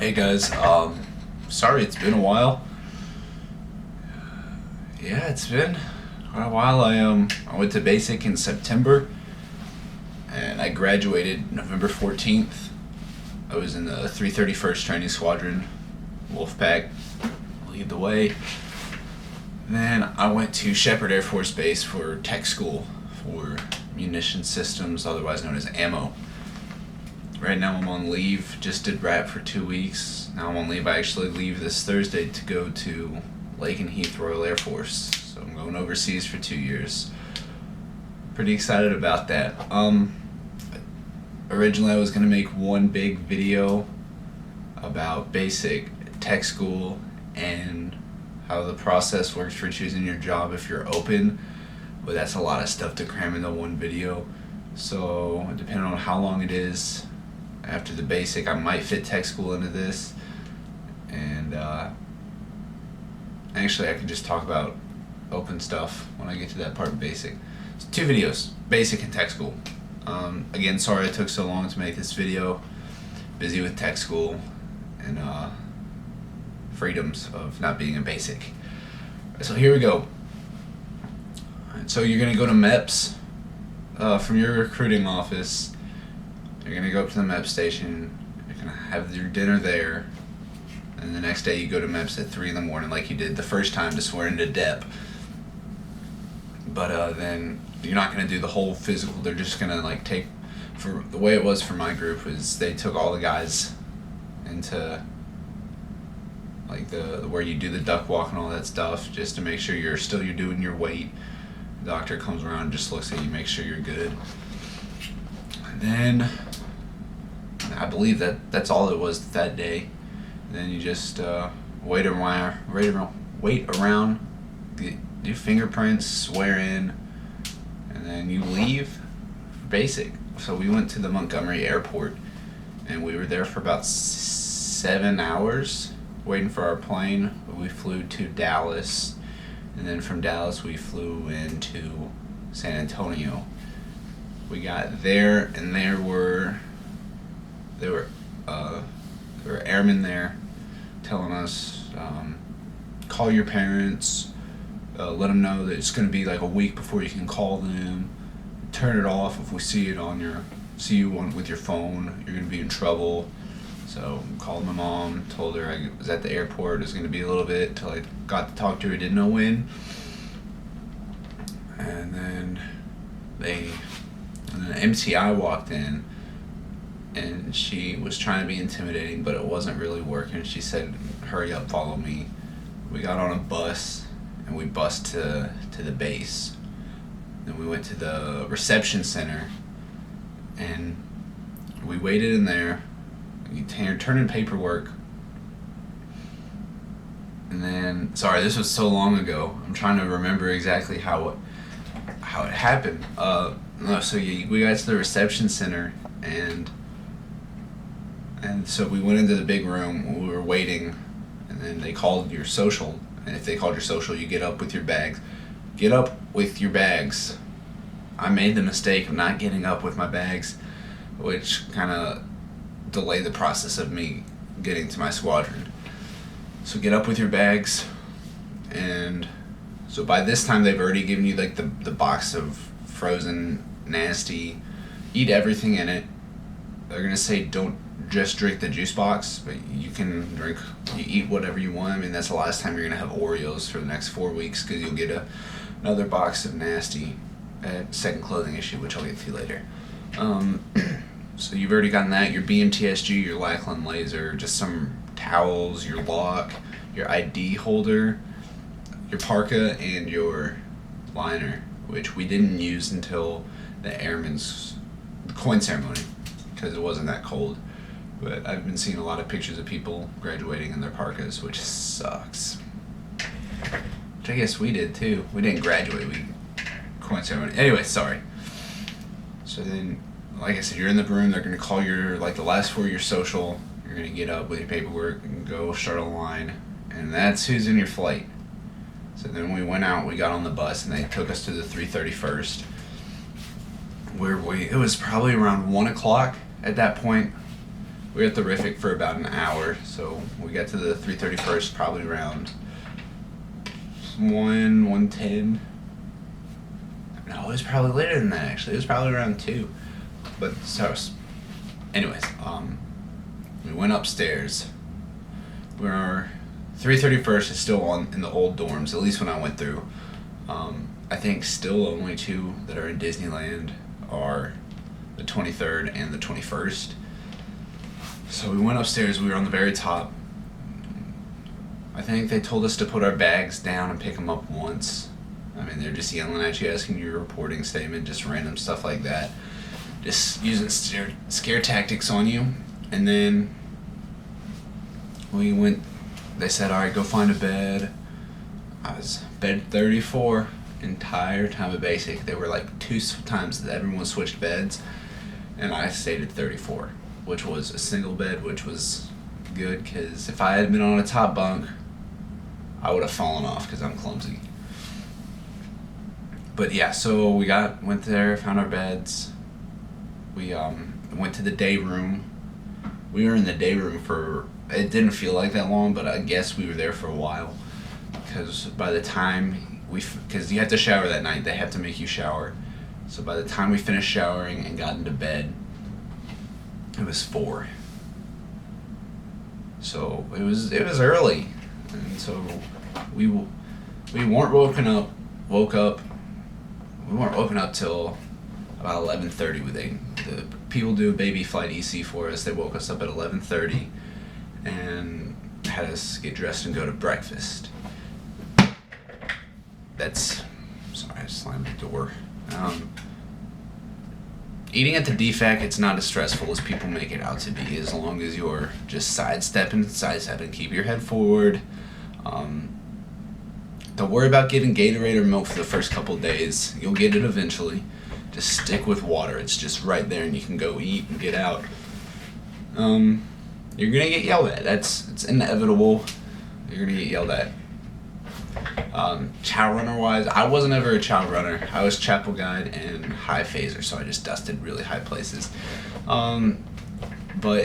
Hey guys, sorry it's been a while. Yeah, it's been a while. I went to basic in September, and I graduated November 14th. I was in the 331st Training Squadron, Wolfpack, lead the way. Then I went to Shepherd Air Force Base for tech school for munition systems, otherwise known as ammo. Right now I'm on leave, just did RAP for 2 weeks. Now I'm on leave. I actually leave this Thursday to go to Lake and Heath Royal Air Force. So I'm going overseas for 2 years. Pretty excited about that. Originally I was going to make one big video about basic tech school and how the process works for choosing your job if you're open, but that's a lot of stuff to cram into one video. So depending on how long it is after the basic, I might fit tech school into this, and actually I could just talk about open stuff when I get to that part of basic. So 2 videos, basic and tech school. Again, sorry it took so long to make this video. Busy with tech school and freedoms of not being a basic. So here we go. Alright, so you're gonna go to MEPS from your recruiting office. You're gonna go up to the MEPS station. You're gonna have your dinner there, and the next day you go to MEPS at 3 in the morning, like you did the first time to swear into DEP. But then you're not gonna do the whole physical. They're just gonna take, for the way it was for my group, is they took all the guys into the where you do the duck walk and all that stuff, just to make sure you're doing your weight. The doctor comes around, just looks at you, makes sure you're good. And then I believe that's all it was that day. And then you just wait around, do fingerprints, swear in, and then you leave for basic. So we went to the Montgomery airport, and we were there for about 7 hours waiting for our plane. We flew to Dallas, and then from Dallas we flew into San Antonio. We got there, and there were airmen there telling us, call your parents, let them know that it's going to be like a week before you can call them. Turn it off if we see you with your phone. You're going to be in trouble. So called my mom, told her I was at the airport. It was going to be a little bit till I got to talk to her. I didn't know when. And then MTI walked in, and she was trying to be intimidating, but it wasn't really working. She said, hurry up, follow me. We got on a bus, and we bused to the base. Then we went to the reception center, and we waited in there. You turn in paperwork, and then, sorry, this was so long ago. I'm trying to remember exactly how it happened. We got to the reception center, and so we went into the big room. We were waiting, and then they called your social. And if they called your social, you get up with your bags. Get up with your bags. I made the mistake of not getting up with my bags, which kind of delayed the process of me getting to my squadron. So get up with your bags, and so by this time they've already given you the box of frozen nasty. Eat everything in it. They're gonna say don't just drink the juice box, but you eat whatever you want. I mean, that's the last time you're gonna have Oreos for the next 4 weeks, because you'll get another box of nasty at second clothing issue, which I'll get to later. So you've already gotten that, your BMTSG, your Lackland laser, just some towels, your lock, your ID holder, your parka, and your liner, which we didn't use until the airman's coin ceremony, because it wasn't that cold. But I've been seeing a lot of pictures of people graduating in their parkas, which sucks. Which I guess we did too. We didn't graduate, we coin ceremony. Anyway, sorry. So then, like I said, you're in the room. They're going to call your, the last 4 of your social. You're going to get up with your paperwork and go start a line. And that's who's in your flight. So then we went out, we got on the bus, and they took us to the 331st. Where it was probably around 1 o'clock at that point. We were at the Riffic for about an hour, so we got to the 331st probably around 1:10. No, it was probably later than that, actually. It was probably around 2. But, so, anyways, we went upstairs. Our 331st is still in the old dorms, at least when I went through. I think still only 2 that are in Disneyland are the 23rd and the 21st. So we went upstairs, we were on the very top. I think they told us to put our bags down and pick them up once. I mean, they're just yelling at you, asking you your reporting statement, just random stuff like that. Just using scare tactics on you. And then we went, they said, all right, go find a bed. I was bed 34 entire time of basic. There were like 2 times that everyone switched beds, and I stayed at 34, which was a single bed, which was good, because if I had been on a top bunk, I would have fallen off because I'm clumsy. But yeah, so we went there, found our beds. We went to the day room. We were in the day room for, it didn't feel like that long, but I guess we were there for a while, because by the time because you have to shower that night, they have to make you shower. So by the time we finished showering and got into bed, it was 4. So it was early, and so we weren't woke up. We weren't woken up till about 11:30. The people do a baby flight EC for us. They woke us up at 11:30 and had us get dressed and go to breakfast. Sorry, I slammed the door. Eating at the DFAC, it's not as stressful as people make it out to be, as long as you're just sidestepping, keep your head forward. Don't worry about getting Gatorade or milk for the first couple days. You'll get it eventually. Just stick with water. It's just right there, and you can go eat and get out. You're gonna get yelled at. It's inevitable. You're gonna get yelled at. Chow runner wise, I wasn't ever a chow runner. I was chapel guide and high phaser, so I just dusted really high places. But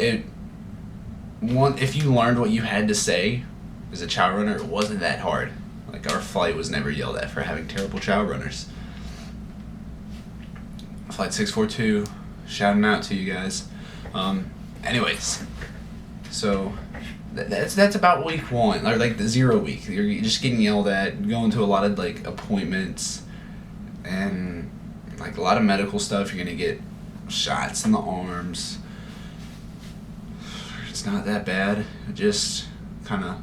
if you learned what you had to say as a chow runner, it wasn't that hard. Like, our flight was never yelled at for having terrible chow runners. Flight 642, shouting out to you guys. Anyways, so that's about week 1, or like the 0 week. You're just getting yelled at, going to a lot of like appointments, and like a lot of medical stuff. You're gonna get shots in the arms. It's not that bad. Just kind of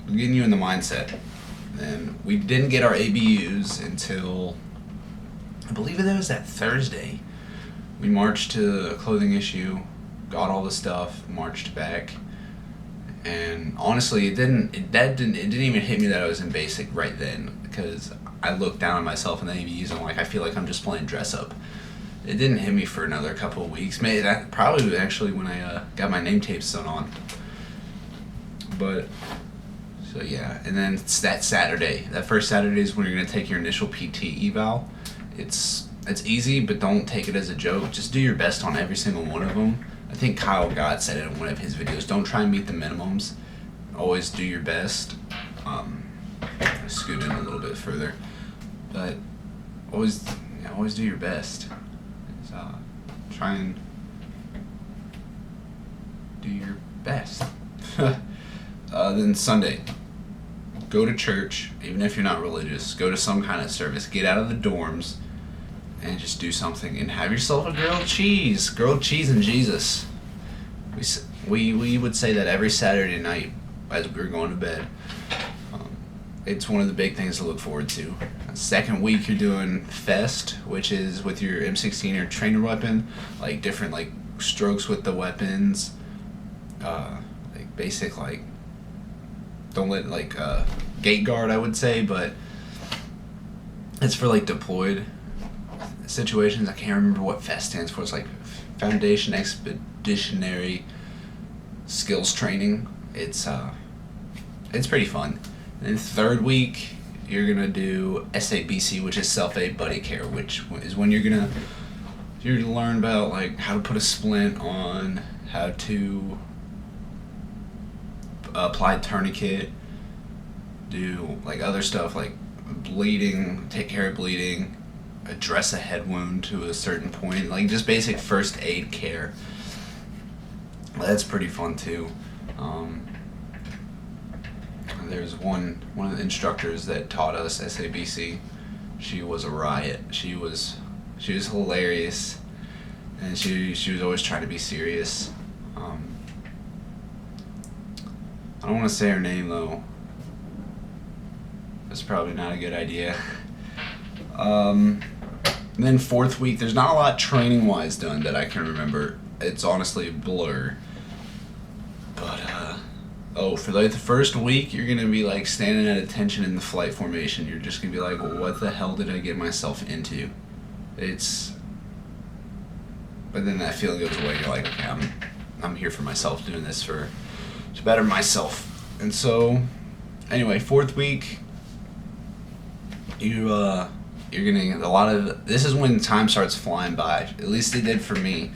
getting you in the mindset. And we didn't get our ABUs until, I believe it was that Thursday. We marched to a clothing issue, got all the stuff, marched back, and honestly, it didn't even hit me that I was in basic right then, because I looked down at myself in the ABUs and I'm like, I feel like I'm just playing dress up. It didn't hit me for another couple of weeks. Maybe that probably was actually when I got my name tape sewn on. But so yeah, and then it's that Saturday. That first Saturday is when you're gonna take your initial PT eval. It's easy, but don't take it as a joke. Just do your best on every single one of them. I think Kyle Gott said it in one of his videos. Don't try and meet the minimums. Always do your best. Scoot in a little bit further, but always do your best. Try and do your best. Then Sunday, go to church, even if you're not religious. Go to some kind of service. Get out of the dorms and just do something, and have yourself a grilled cheese and Jesus. We would say that every Saturday night as we were going to bed. It's one of the big things to look forward to. Second week, you're doing Fest, which is with your M16 or trainer weapon, like different like strokes with the weapons, like basic like, don't let like gate guard, I would say, but it's for like deployed situations. I can't remember what FEST stands for. It's like Foundation Expeditionary Skills Training. It's pretty fun. And then third week, you're gonna do SABC, which is Self-Aid Buddy Care, which is when you're gonna learn about like how to put a splint on, how to apply tourniquet, do like other stuff like bleeding, take care of bleeding, address a head wound to a certain point, like just basic first aid care. That's pretty fun too. There's one of the instructors that taught us SABC. She was a riot. She was hilarious, and she was always trying to be serious. I don't want to say her name though. That's probably not a good idea. And then fourth week, there's not a lot training wise done that I can remember. It's honestly a blur. But for like the first week, you're gonna be like standing at attention in the flight formation. You're just gonna be like, what the hell did I get myself into? But then that feeling goes away. You're like, okay, I'm here for myself, doing this to better myself. And so, anyway, fourth week, you're gonna get a lot of. This is when time starts flying by. At least it did for me.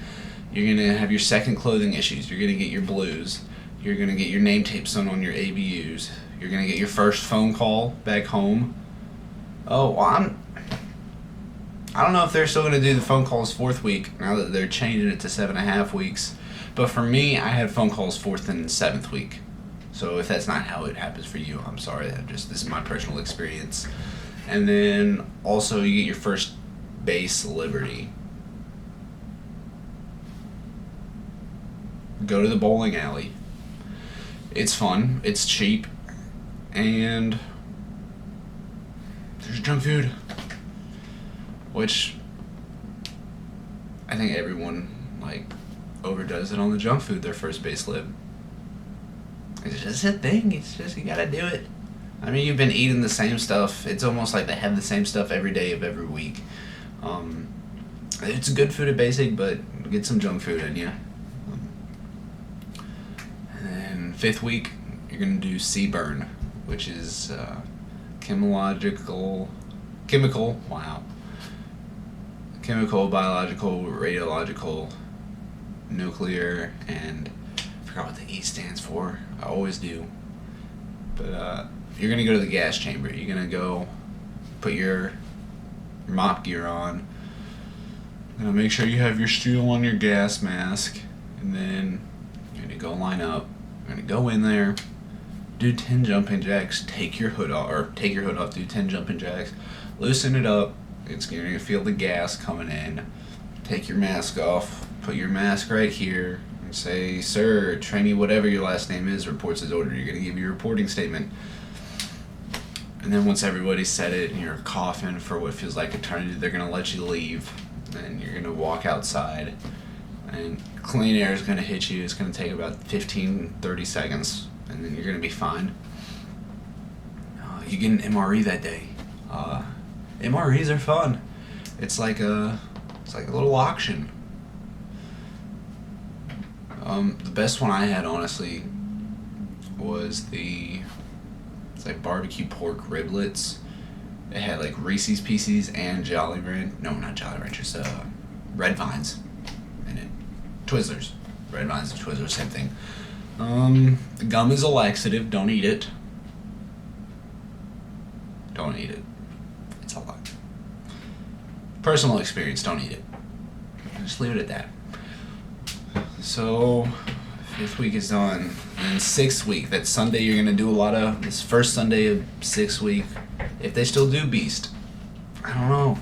You're gonna have your second clothing issues. You're gonna get your blues. You're gonna get your name tape sewn on your ABUs. You're gonna get your first phone call back home. Oh, well, I don't know if they're still gonna do the phone calls fourth week now that they're changing it to 7.5 weeks. But for me, I had phone calls fourth and seventh week. So if that's not how it happens for you, I'm sorry. This is my personal experience. And then also you get your first base liberty. Go to the bowling alley. It's fun, it's cheap, and there's junk food, which I think everyone like overdoes it on the junk food their first base lib. It's just a thing. It's just, you gotta do it. I mean, you've been eating the same stuff. It's almost like they have the same stuff every day of every week. It's good food at basic, but get some junk food in you. And then fifth week, you're gonna do C-burn, which is chemical, biological, radiological, nuclear, and I forgot what the E stands for. I always do. But you're gonna go to the gas chamber. You're gonna go put your mop gear on. You're gonna make sure you have your steel on your gas mask, and then you're gonna go line up. You're gonna go in there, do 10 jumping jacks, take your hood off, do 10 jumping jacks, loosen it up. You're gonna feel the gas coming in. Take your mask off, put your mask right here, and say, "Sir, trainee, whatever your last name is, reports his order." You're gonna give your reporting statement. And then once everybody's said it and you're coughing for what feels like eternity, they're gonna let you leave. And you're gonna walk outside, and clean air is gonna hit you. It's gonna take about 15-30 seconds, and then you're gonna be fine. You get an MRE that day. MREs are fun. It's like a little auction. The best one I had, honestly, was it's like barbecue pork riblets. It had like Reese's Pieces and Jolly Ranch. No, not Jolly Ranchers. Red Vines in it. Twizzlers. Red Vines and Twizzlers, same thing. The gum is a laxative. Don't eat it. Don't eat it. It's a lot. Personal experience. Don't eat it. Just leave it at that. So, fifth week is done. And sixth week, that Sunday, you're going to do this first Sunday of sixth week. If they still do Beast. I don't know.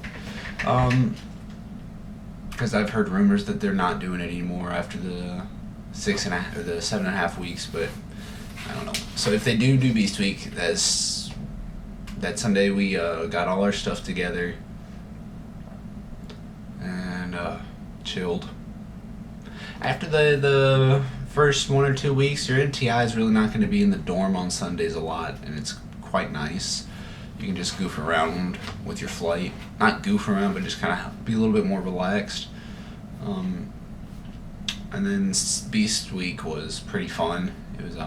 Because I've heard rumors that they're not doing it anymore after the 7.5 weeks, but I don't know. So if they do Beast Week, that Sunday we got all our stuff together and chilled. After the first 1 or 2 weeks, your MTI is really not going to be in the dorm on Sundays a lot, and it's quite nice. You can just goof around with your flight. Not goof around, but just kind of be a little bit more relaxed. And then Beast Week was pretty fun. It was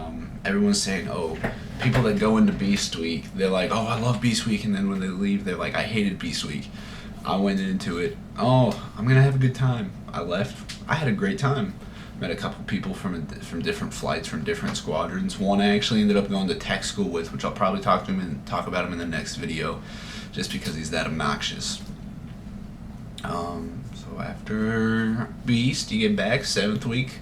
everyone's saying, oh, people that go into Beast Week, they're like, oh, I love Beast Week, and then when they leave, they're like, I hated Beast Week. I went into it, oh, I'm gonna have a good time. I left, I had a great time. Met a couple people from different flights from different squadrons. One I actually ended up going to tech school with, which I'll probably talk about him in the next video, just because he's that obnoxious. So after Beast, you get back. 7th week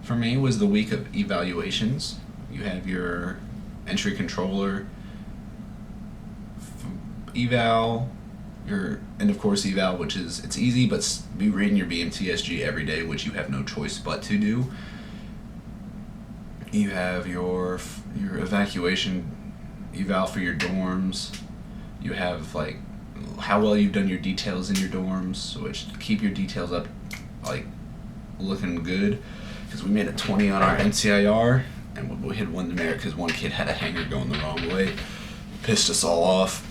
for me was the week of evaluations. You have your entry controller eval, your end of course eval, which is, it's easy, but be reading your BMTSG every day, which you have no choice but to do. You have your evacuation eval for your dorms. You have like how well you've done your details in your dorms, which keep your details up like looking good, because we made a 20 on our NCIR and we had one demerit because one kid had a hanger going the wrong way. Pissed us all off.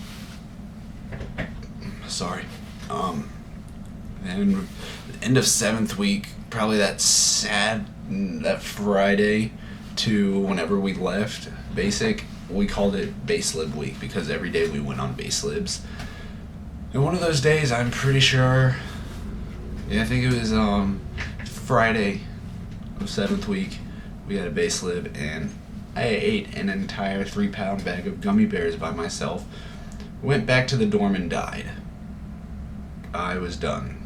Sorry. Then the end of 7th week, probably that Friday to whenever we left basic, we called it base lib week because every day we went on base libs. And one of those days, I'm pretty sure, I think it was Friday of 7th week, we had a base lib, and I ate an entire 3-pound bag of gummy bears by myself. Went back to the dorm and died. I was done.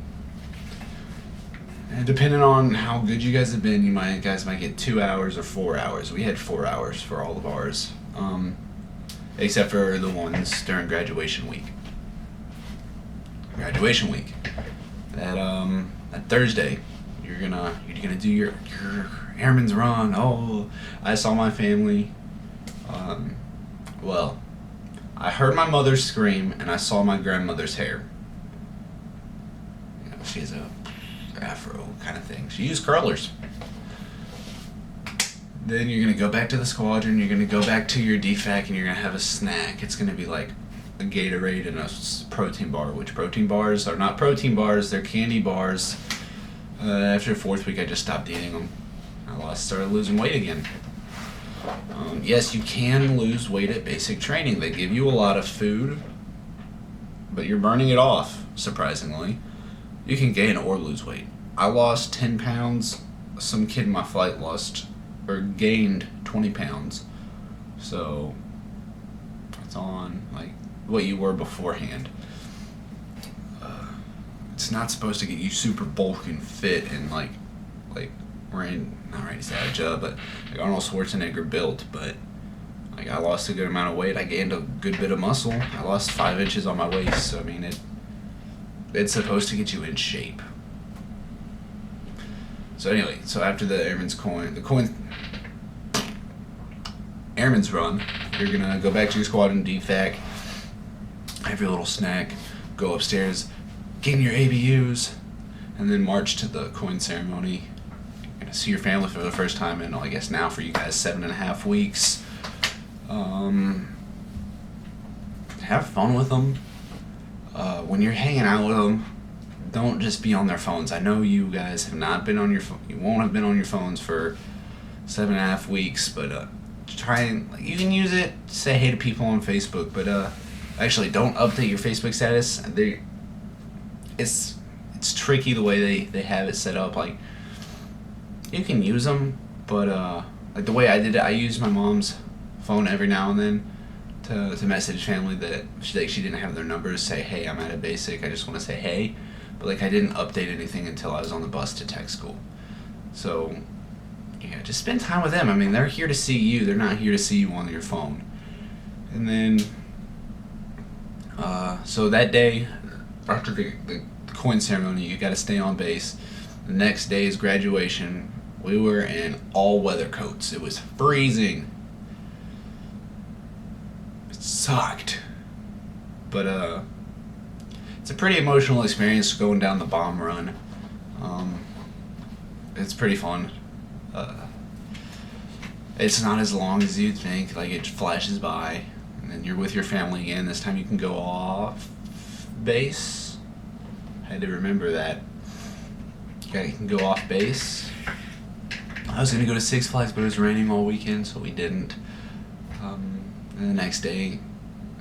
And depending on how good you guys have been, you guys might get 2 hours or 4 hours. We had 4 hours for all of ours, except for the ones during graduation week. Graduation week. That Thursday, you're gonna do your airman's run. Oh, I saw my family. Well, I heard my mother scream and I saw my grandmother's hair. She has a afro kind of thing. She used curlers. Then you're gonna go back to the squadron. You're gonna go back to your DFAC and you're gonna have a snack. It's gonna be like a Gatorade and a protein bar, which protein bars are not protein bars, they're candy bars. After the 4th week, I just stopped eating them. Started losing weight again. Yes, you can lose weight at basic training. They give you a lot of food, but you're burning it off, surprisingly. You can gain or lose weight. I lost 10 pounds. Some kid in my flight gained 20 pounds. So it's on like what you were beforehand. It's not supposed to get you super bulky and fit and like not Randy Savage, but like Arnold Schwarzenegger built. But like I lost a good amount of weight. I gained a good bit of muscle. I lost 5 inches on my waist. So I mean it's supposed to get you in shape. So anyway, after the airman's run, you're gonna go back to your squadron DFAC, have your little snack, go upstairs, gain your ABUs, and then march to the coin ceremony. You're gonna see your family for the first time in, I guess now for you guys, 7.5 weeks. Have fun with them. When you're hanging out with them, don't just be on their phones. I know you guys have not been on your phone. You won't have been on your phones for 7.5 weeks, but try and you can use it to say hey to people on Facebook. But actually, don't update your Facebook status. It's tricky the way they have it set up. Like you can use them, but like the way I did it, I used my mom's phone every now and then to message family that she didn't have their numbers, say hey, I'm at a basic, I just want to say hey, but like I didn't update anything until I was on the bus to tech school. So yeah, just spend time with them. I mean, they're here to see you, they're not here to see you on your phone. And then so that day after the coin ceremony, you got to stay on base. The next day is graduation. We were in all weather coats. It was freezing. Sucked, but it's a pretty emotional experience going down the bomb run. It's pretty fun. It's not as long as you'd think. Like it flashes by, and then you're with your family again. This time you can go off base. I had to remember that. Yeah, you can go off base. I was gonna go to Six Flags, but it was raining all weekend, so we didn't. And the next day,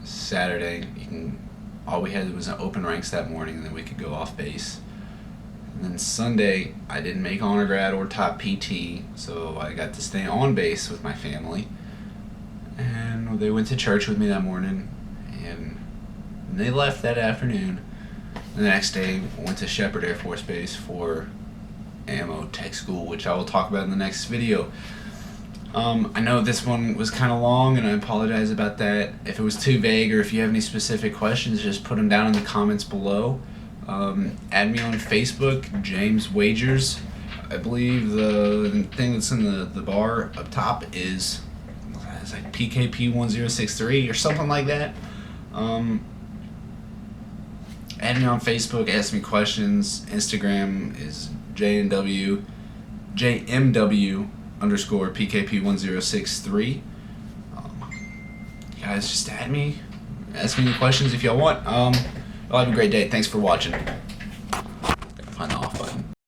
Saturday, all we had was an open ranks that morning, and then we could go off base. And then Sunday, I didn't make honor grad or top PT, so I got to stay on base with my family. And they went to church with me that morning, and they left that afternoon. The next day, I went to Shepherd Air Force Base for ammo tech school, which I will talk about in the next video. I know this one was kind of long, and I apologize about that. If it was too vague or if you have any specific questions, just put them down in the comments below. Add me on Facebook, James Wagers. I believe the thing that's in the bar up top is it's like PKP1063 or something like that. Add me on Facebook, ask me questions. Instagram is JMW _ PKP1063. Guys, just add me. Ask me any questions if y'all want. Y'all have a great day. Thanks for watching.